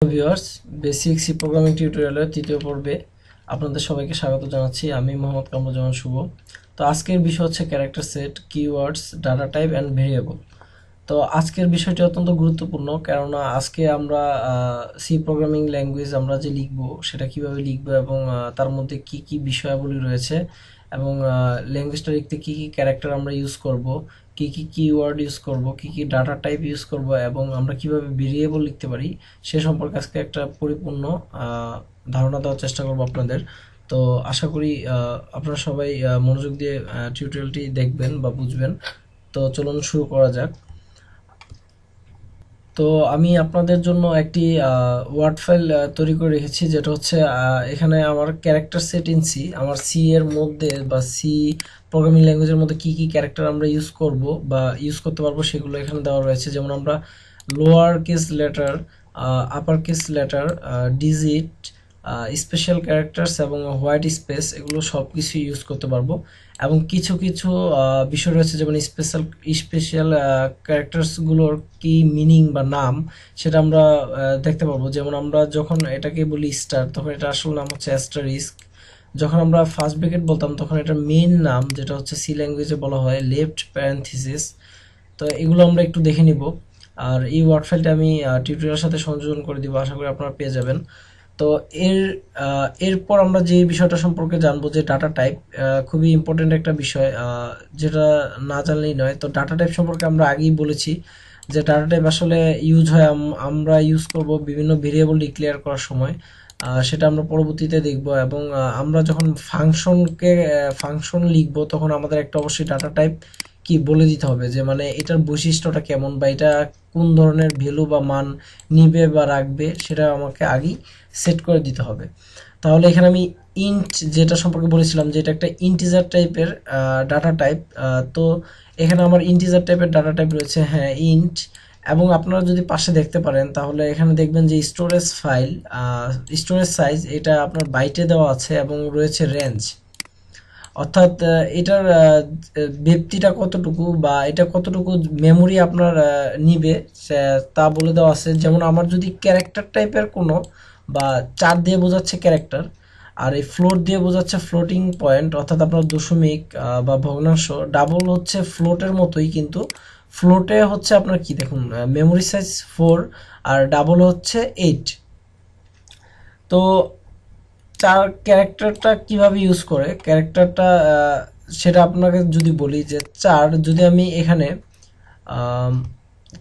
Viewers, basic C programming টিউটোরিয়ালের তৃতীয় পর্বে আপনাদের সবাইকে স্বাগত জানাচ্ছি। আমি মোহাম্মদ কামরুজ্জামান শুভ। তো আজকের বিষয় হচ্ছে character set, keywords, data type and variable. তো আজকের বিষয়টি অত্যন্ত গুরুত্বপূর্ণ, কেননা আজকে আমরা সি প্রোগ্রামিং ল্যাঙ্গুয়েজ আমরা যে লিখব সেটা কিভাবে লিখব এবং তার মধ্যে কি কি বিষয়াবলী রয়েছে এবং ল্যাঙ্গুয়েজটা লিখতে কি কি ক্যারেক্টার আমরা ইউজ করব, কি কি কিওয়ার্ড ইউজ করব, কি কি ডাটা টাইপ ইউজ করব এবং আমরা কিভাবে ভেরিয়েবল লিখতে পারি সে সম্পর্কে আজকে একটা পরিপূর্ণ ধারণা দেওয়ার চেষ্টা করব আপনাদের। তো আশা করি আপনারা সবাই মনোযোগ দিয়ে টিউটোরিয়ালটি দেখবেন বা বুঝবেন। তো চলুন শুরু করা যাক। তো আমি আপনাদের জন্য একটি ওয়ার্ড ফাইল তৈরি করে রেখেছি, যেটা হচ্ছে এখানে আমার ক্যারেক্টার সেট ইন সি, আমার সি এর মধ্যে বা সি প্রোগ্রামিং ল্যাঙ্গুয়েজের মধ্যে কি কি ক্যারেক্টার আমরা ইউজ করব বা ইউজ করতে পারবো সেগুলো এখানে দেওয়া রয়েছে। যেমন আমরা lower case letter, upper case letter, digit, special characters এবং হোয়াইট স্পেস, এগুলো সব কিছু ইউজ করতে পারবো। এবং কিছু কিছু বিষয় রয়েছে, যেমন স্পেশাল স্পেশাল ক্যারেক্টার্সগুলোর কি মিনিং বা নাম সেটা আমরা দেখতে পারবো। যেমন আমরা যখন এটাকে বলি স্টার, তখন এটা আসল নাম হচ্ছে অ্যাস্টারিস্ক। যখন আমরা ফার্স্ট ব্র্যাকেট বলতাম তখন এটা মেইন নাম, যেটা হচ্ছে সি ল্যাঙ্গুয়েজে বলা হয় লেফট প্যারেনথিসিস। তো এগুলো আমরা একটু দেখে নিব। আর এই ওয়ার্ড ফাইলটা আমি টিউটোরিয়ালের সাথে সংযোজন করে দিব, আশা করি আপনারা পেয়ে যাবেন। তো এরপর আমরা যে বিষয়টা সম্পর্কে জানবো, যে ডাটা টাইপ, খুবই ইম্পর্টেন্ট একটা বিষয়, যেটা না জানলেই নয়। তো ডাটা টাইপ সম্পর্কে আমরা আগেই বলেছি যে ডাটা টাইপ আসলে ইউজ হয়, আমরা ইউজ করব বিভিন্ন ভেরিয়েবল ডিক্লেয়ার করার সময়। সেটা আমরা পরবর্তীতে দেখব। এবং আমরা যখন ফাংশন লিখব তখন আমাদের একটা অবশ্যই ডাটা টাইপ কি বলে দিতে হবে, যে মানে এটার বৈশিষ্ট্যটা কেমন বা এটা কোন ধরনের ভ্যালু বা মান নিবে বা রাখবে সেটা আমাকে আগেই সেট করে দিতে হবে। তাহলে এখানে আমি ইন্ট যেটা সম্পর্কে বলেছিলাম যে এটা একটা ইন্টিজার টাইপের ডাটা টাইপ। তো এখানে আমার ইন্টিজার টাইপের ডাটা টাইপ রয়েছে, হ্যাঁ ইন্ট। এবং আপনারা যদি পাশে দেখতে পারেন তাহলে এখানে দেখবেন যে স্টোরেজ সাইজ এটা আপনার বাইটে দেওয়া আছে এবং রয়েছে রেঞ্জ, অর্থাৎ এটার ব্যাপ্তিটা কতটুকু বা এটা কতটুকু মেমোরি আপনার নিবে তা বলে দেওয়া আছে। যেমন আমার যদি ক্যারেক্টার টাইপের কোনো বা 4 দিয়ে বোঝাচ্ছে ক্যারেক্টার, আর এই ফ্লোট দিয়ে বোঝাচ্ছে ফ্লোটিং পয়েন্ট, অর্থাৎ আপনার দশমিক বা ভগ্নাংশ। ডাবল হচ্ছে ফ্লোটের মতোই, কিন্তু ফ্লোটে হচ্ছে আপনার কি দেখুন মেমোরি সাইজ 4 আর ডাবল হচ্ছে 8। তো চার ক্যারেক্টারটা কিভাবে ইউজ করে ক্যারেক্টারটা, সেটা আপনাকে যদি বলি যে চার, যদি আমি এখানে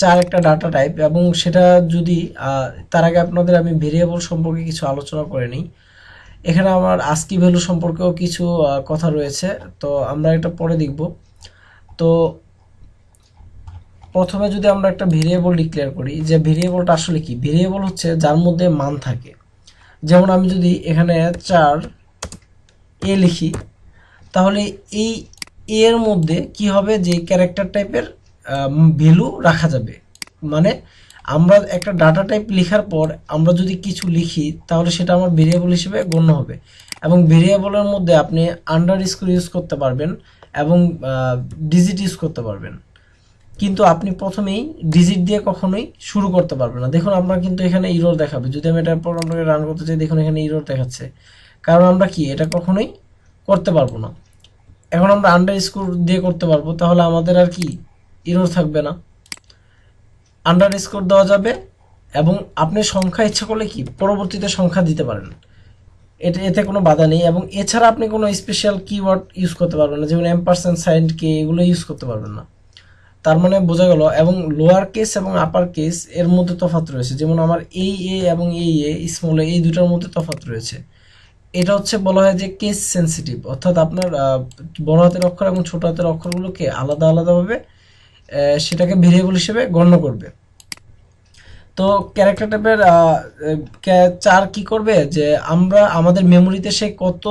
চার একটা ডাটা টাইপ, এবং সেটা যদি তার আগে আপনাদের আমি ভেরিয়েবল সম্পর্কে কিছু আলোচনা করে নিই। এখানে আমার আস্কি ভ্যালু সম্পর্কেও কিছু কথা রয়েছে, তো আমরা এটা পরে দেখব। তো প্রথমে যদি আমরা একটা ভেরিয়েবল ডিক্লেয়ার করি, যে ভেরিয়েবলটা আসলে কি, ভেরিয়েবল হচ্ছে যার মধ্যে মান থাকে। যেমন আমি যদি এখানে 4 এ লিখি, তাহলে এই এর মধ্যে কি হবে, যে ক্যারেক্টার টাইপের ভ্যালু রাখা যাবে। মানে আমরা একটা ডাটা টাইপ লেখার পর আমরা যদি কিছু লিখি তাহলে সেটা আমার ভেরিয়েবল হিসেবে গণ্য হবে। এবং ভেরিয়েবলের মধ্যে আপনি আন্ডারস্কোর ইউজ করতে পারবেন এবং ডিজিট ইউজ করতে পারবেন, কিন্তু আপনি প্রথমেই ডিজিট দিয়ে কখনোই শুরু করতে পারবেন না। দেখুন আমরা কিন্তু এখানে ইরর দেখাবে, যদি আমি এটা প্রোগ্রামটাকে রান করতে চাই, দেখুন এখানে ইরর দেখাচ্ছে, কারণ আমরা কি এটা কখনোই করতে পারবো না। এখন আমরা আন্ডারস্কোর দিয়ে করতে পারবো, তাহলে আমাদের আর কি ইরর থাকবে না। আন্ডারস্কোর দেওয়া যাবে এবং আপনি সংখ্যা ইচ্ছা করলে কি পরবর্তীতে সংখ্যা দিতে পারেন, এতে কোনো বাধা নেই। এবং এছাড়া আপনি কোনো স্পেশাল কিওয়ার্ড ইউজ করতে পারবেন না, যেমন এম্পারসেন্ট, সাইন কে, এগুলো ইউজ করতে পারবেন না। তার মানে বোঝা গেল। এবং লোয়ার কেস এবং আপার কেস এর মধ্যে তফাৎ রয়েছে, যেমন আমার এই এ এবং এই এ স্মল এ, এই দুটার মধ্যে তফাৎ রয়েছে। এটা হচ্ছে বলা হয় যে কেস সেন্সিটিভ, অর্থাৎ আপনার বড় হাতের অক্ষর এবং ছোট হাতের অক্ষরগুলোকে আলাদা আলাদাভাবে সেটাকে ভেরিয়েবল হিসেবে গণ্য করবে। তো ক্যারেক্টার টাইপের চার কি করবে, যে আমরা আমাদের মেমোরিতে সে কত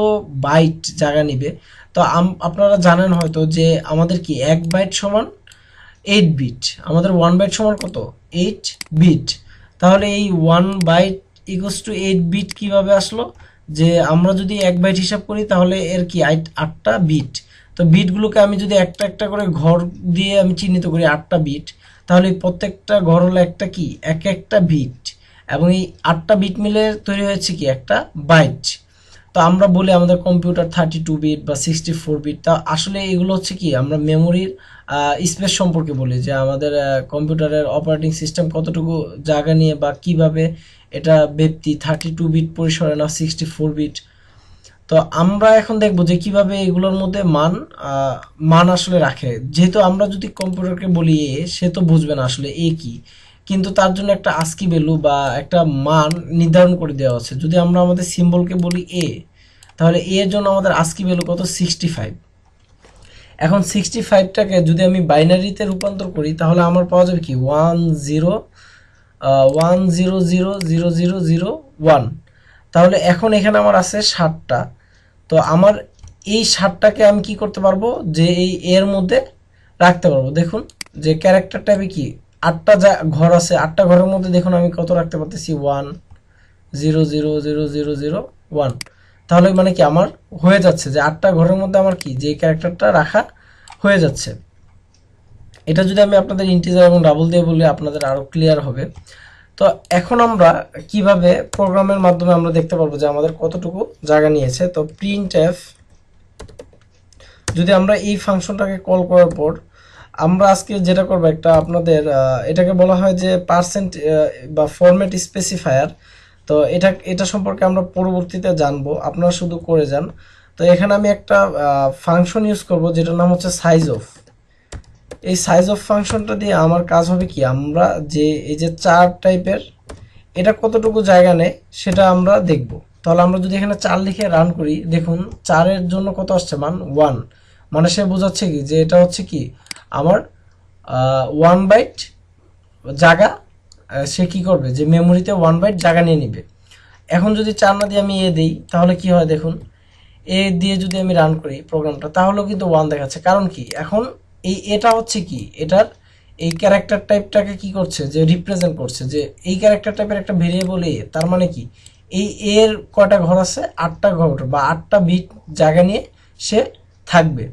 বাইট জায়গা নিবে। তো আপনারা জানেন হয়তো যে আমাদের কি 1 বাইট সমান 8 বিট, আমাদের 1 বাইট সমান কত 8 বিট। তাহলে এই 1 বাইট ইকুয়ালস টু 8 বিট কিভাবে আসলো, যে আমরা যদি 1 বাইট হিসাব করি তাহলে এর কি 8টা বিট। তো বিটগুলোকে আমি যদি একটা একটা করে ঘর দিয়ে আমি চিহ্নিত করি 8টা বিট, তাহলে প্রত্যেকটা ঘর হলো একটা কি এক একটা বিট। এবং এই 8টা বিট মিলে তৈরি হয়েছে কি একটা বাইট। তো আমরা বলি আমাদের কম্পিউটার 32 বিট বা 64 বিট, তা আসলে এগুলো হচ্ছে কি আমরা মেমোরির স্পেস সম্পর্কে বলি, যে আমাদের কম্পিউটারের অপারেটিং সিস্টেম কতটুকু জায়গা নিয়ে বা কিভাবে এটা ব্যক্তি 32 বিট পরিসরে না 64 বিট। তো আমরা এখন দেখবো যে কিভাবে এগুলোর মধ্যে মান আসলে রাখে। যেহেতু আমরা যদি কম্পিউটারকে বলি এ, সে তো বুঝবে না আসলে এ কি, কিন্তু তার জন্য একটা আস্কি ভ্যালু বা একটা মান নির্ধারণ করে দেওয়া আছে। যদি আমরা আমাদের সিম্বলকে বলি এ, তাহলে এ এর জন্য আমাদের আস্কি ভ্যালু কত 65। এখন 65টাকে যদি আমি বাইনারিতে রূপান্তর করি তাহলে আমার পাওয়া যাবে কি 1010000001। তাহলে এখন এখানে আমার আছে 60টা। তো আমার এই 60টাকে আমি কি করতে পারবো, যে এই এর মধ্যে রাখতে পারবো। দেখুন যে ক্যারেক্টার টাইপে কি 8টা ঘর আছে, 8টা ঘরের মধ্যে দেখুন আমি কত রাখতে পারতেছি 10000001। তাহলে মানে কি আমার হয়ে যাচ্ছে যে 8টা ঘরের মধ্যে আমার কি যে ক্যারেক্টারটা রাখা হয়ে যাচ্ছে। এটা যদি আমি আপনাদের ইন্টিজার এবং ডাবল দিয়ে বলি আপনাদের আরো ক্লিয়ার হবে। তো এখন আমরা কিভাবে প্রোগ্রামের মাধ্যমে আমরা দেখতে পারবো যে আমাদের কতটুকু জায়গা নিয়েছে। তো printf যদি আমরা এই ফাংশনটাকে কল করার পর আমরা আজকে যেটা করব, একটা আপনাদের এটাকে বলা হয় যে পার্সেন্ট বা ফরম্যাট স্পেসিফায়ার। তো এটা সম্পর্কে আমরা পরবর্তীতে জানবো, আপনারা শুধু করে যান। তো এখানে আমি একটা ফাংশন ইউজ করব যেটার নাম হচ্ছে সাইজ অফ। এই সাইজ অফ ফাংশনটা দিয়ে আমার কাজ হবে কি, আমরা যে এই যে 4 টাইপের এটা কতটুকু জায়গা নেয় সেটা আমরা দেখব। তাহলে আমরা যদি এখানে 4 লিখে রান করি, দেখুন 4 এর জন্য কত আসছে মান 1, মানে সে বোঝাচ্ছে কি যে এটা হচ্ছে কি আমার 1 বাইট জায়গা সে কি করবে, যে মেমোরিতে 1 বাইট জায়গা নিয়ে নিবে। এখন যদি 4 না দিয়ে আমি এ দেই তাহলে কি হয় দেখুন, এ দিয়ে যদি আমি রান করি প্রোগ্রামটা তাহলেও কিন্তু 1 দেখাচ্ছে। কারণ কি, এখন এটা হচ্ছে কি এটার এই ক্যারেক্টার টাইপটাকে কি করছে, যে রিপ্রেজেন্ট করছে, যে এই ক্যারেক্টার টাইপের একটা ভেরিয়েবল এ, তার মানে কি এই এর কয়টা ঘর আছে 8টা ঘর বা 8টা বিট জায়গা নিয়ে সে থাকবে।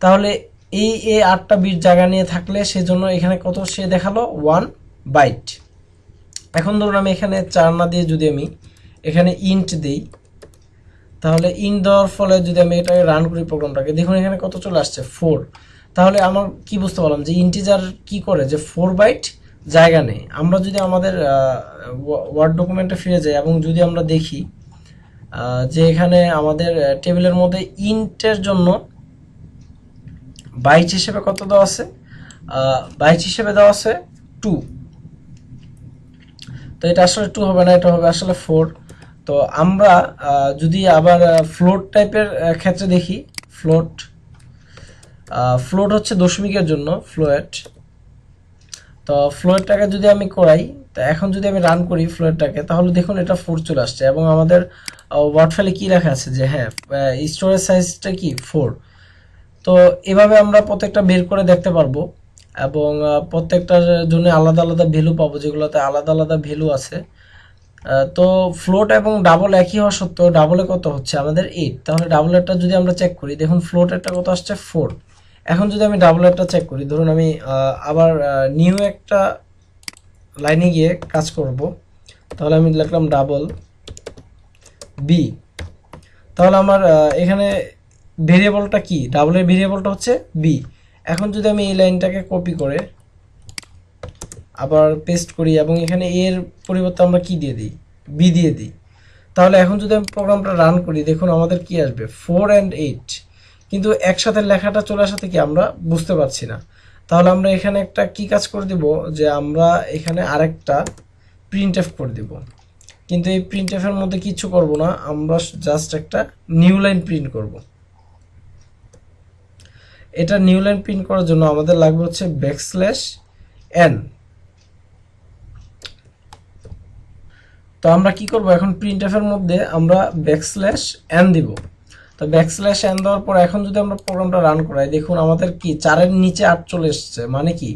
তাহলে এই 8টা বিট জায়গা নিয়ে থাকলে সেজন্য এখানে কত সে দেখালো 1 বাইট। এখন ধরুন আমি এখানে 4 না দিয়ে যদি আমি এখানে ইন্ট দেই, তাহলে ইন্ট দেওয়ার ফলে যদি আমি এটাকে রান করি প্রোগ্রামটাকে, দেখুন এখানে কত চলে আসছে 4। তাহলে আমার কি বুঝতে পারলাম যে ইন্টিজার কি করে, যে 4 বাইট জায়গা নেই। আমরা যদি আমাদের ওয়ার্ড ডকুমেন্টে ফিরে যাই এবং যদি আমরা দেখি যে এখানে আমাদের টেবিলের মধ্যে ইন্টের জন্য বাইট হিসেবে কত দেওয়া আছে, বাইট হিসেবে দেওয়া আছে 2। তো এটা আসলে 2 হবে না, এটা হবে আসলে 4। তো আমরা যদি আবার ফ্লোট টাইপের ক্ষেত্রে দেখি, ফ্লোট হচ্ছে দশমিকের জন্য ফ্লোট। তো ফ্লোটটাকে যদি আমি করাই, তো এখন যদি আমি রান করি ফ্লোটটাকে, তাহলে দেখুন এটা 4 চলে আসছে এবং আমাদের ওয়ার্ড ফাইলে কি লেখা আছে যে হ্যাঁ স্টোরেজ সাইজটা কি 4। তো এভাবে আমরা প্রত্যেকটা বের করে দেখতে পারবো এবং প্রত্যেকটার জন্য আলাদা আলাদা ভ্যালু পাবো, যেগুলোতে আলাদা আলাদা ভ্যালু আছে। তো ফ্লোট এবং ডাবল একই হওয়া সত্ত্বেও ডাবলে কত হচ্ছে আমাদের 8। তাহলে ডাবলেরটা যদি আমরা চেক করি, দেখুন ফ্লোটেরটা কত আসছে 4। এখন যদি আমি ডাবলেরটা চেক করি, ধরুন আমি আবার নিউ একটা লাইনে গিয়ে কাজ করব, তাহলে আমি লিখলাম ডাবল বি। তাহলে আমার এখানে ভেরিয়েবলটা কি, ডাবলের ভেরিয়েবলটা হচ্ছে বি। এখন যদি আমি এই লাইনটাকে কপি করে আবার পেস্ট করি এবং এখানে এর পরিবর্তে আমরা কি দিয়ে দিই, বি দিয়ে দিই, তাহলে এখন যদি আমি প্রোগ্রামটা রান করি দেখুন আমাদের কি আসবে 4 and 8, কিন্তু একসাথে লেখাটা চলে আসাতে কি আমরা বুঝতে পারছি না। তাহলে আমরা এখানে একটা কি কাজ করে দিব, যে আমরা এখানে আরেকটা প্রিন্টএফ করে দিব, কিন্তু এই প্রিন্টএফ এর মধ্যে কিছু করব না, আমরা জাস্ট একটা নিউ লাইন প্রিন্ট করব। এটা নিউ লাইন প্রিন্ট করার জন্য আমাদের লাগবে হচ্ছে \n। তো আমরা কি করব, এখন প্রিন্টএফ এর মধ্যে আমরা \n দিব। তো \n দেওয়ার পর এখন যদি আমরা প্রোগ্রামটা রান করাই, দেখুন আমাদের কি 4 এর নিচে 8 চলে এসেছে। মানে কি,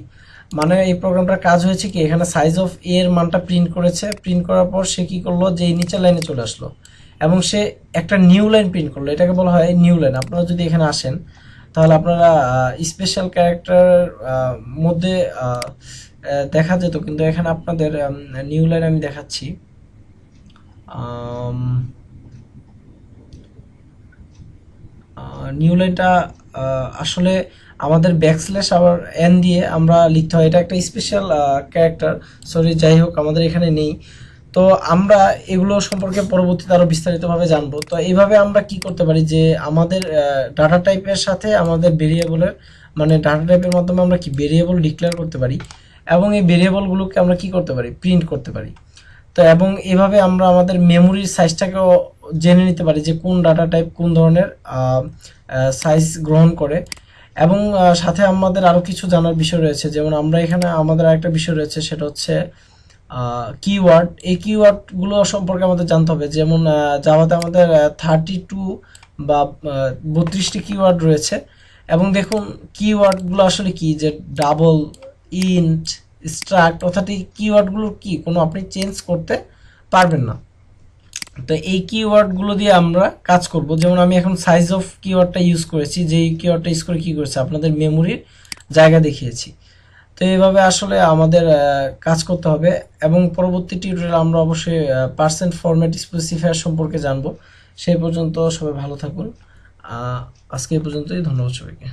মানে এই প্রোগ্রামটার কাজ হয়েছে কি, এখানে সাইজ অফ এ এর মানটা প্রিন্ট করেছে, প্রিন্ট করার পর সে কি করলো, যে এই নিচের লাইনে চলে আসলো এবং সে একটা নিউ লাইন প্রিন্ট করলো, এটাকে বলা হয় নিউ লাইন। আপনারা যদি এখানে আসেন তাহলে আপনারা স্পেশাল ক্যারেক্টার মধ্যে দেখা যেত, কিন্তু এখানে আপনাদের নিউ লাইন আমি দেখাচ্ছি। নিউ লাইনটা আসলে আমাদের ব্যাকস্ল্যাশ আবার এন দিয়ে আমরা লিখতে হয়, এটা একটা স্পেশাল ক্যারেক্টার। সরি, যাই হোক, আমাদের এখানে নেই। তো আমরা এগুলো সম্পর্কে পরবর্তীতে আরো বিস্তারিতভাবে জানবো। তো এইভাবে আমরা কি করতে পারি যে আমাদের ডাটা টাইপের সাথে আমাদের ভেরিয়েবলের, মানে ডাটা টাইপের মাধ্যমে আমরা কি ভেরিয়েবল ডিক্লেয়ার করতে পারি, এবং এই ভেরিয়েবলগুলোকে আমরা কি করতে পারি, প্রিন্ট করতে পারি। তো এবং এভাবে আমরা আমাদের মেমোরির সাইজটাকেও জেনে নিতে পারি যে কোন ডাটা টাইপ কোন ধরনের সাইজ গ্রহণ করে। এবং সাথে আমাদের আরও কিছু জানার বিষয় রয়েছে, যেমন আমরা এখানে আমাদের আরেকটা বিষয় রয়েছে, সেটা হচ্ছে কিওয়ার্ড। এই কিওয়ার্ডগুলো সম্পর্কে আমাদের জানতে হবে। যেমন জাভাতে আমাদের 32 বা 32টি কিওয়ার্ড রয়েছে। এবং দেখুন কিওয়ার্ডগুলো আসলে কি, যে ডাবল, ইন্ট, স্ট্রাক্ট, অর্থাৎ এই কিওয়ার্ডগুলো কি কোনো আপনি চেঞ্জ করতে পারবেন না। তো এই কিওয়ার্ডগুলো দিয়ে আমরা কাজ করব। যেমন আমি এখন সাইজ অফ কিওয়ার্ডটা ইউজ করেছি, যে কিওয়ার্ডটা ইউজ করে কি করেছে, আপনাদের মেমোরির জায়গা দেখিয়েছি। তো এইভাবে আসলে আমাদের কাজ করতে হবে। এবং পরবর্তী টিউটোরিয়ালে আমরা অবশ্যই পার্সেন্ট ফরম্যাট স্পেসিফায়ার সম্পর্কে জানবো। সেই পর্যন্ত সবাই ভালো থাকুন। আজকে এই পর্যন্তই, ধন্যবাদ সবাইকে।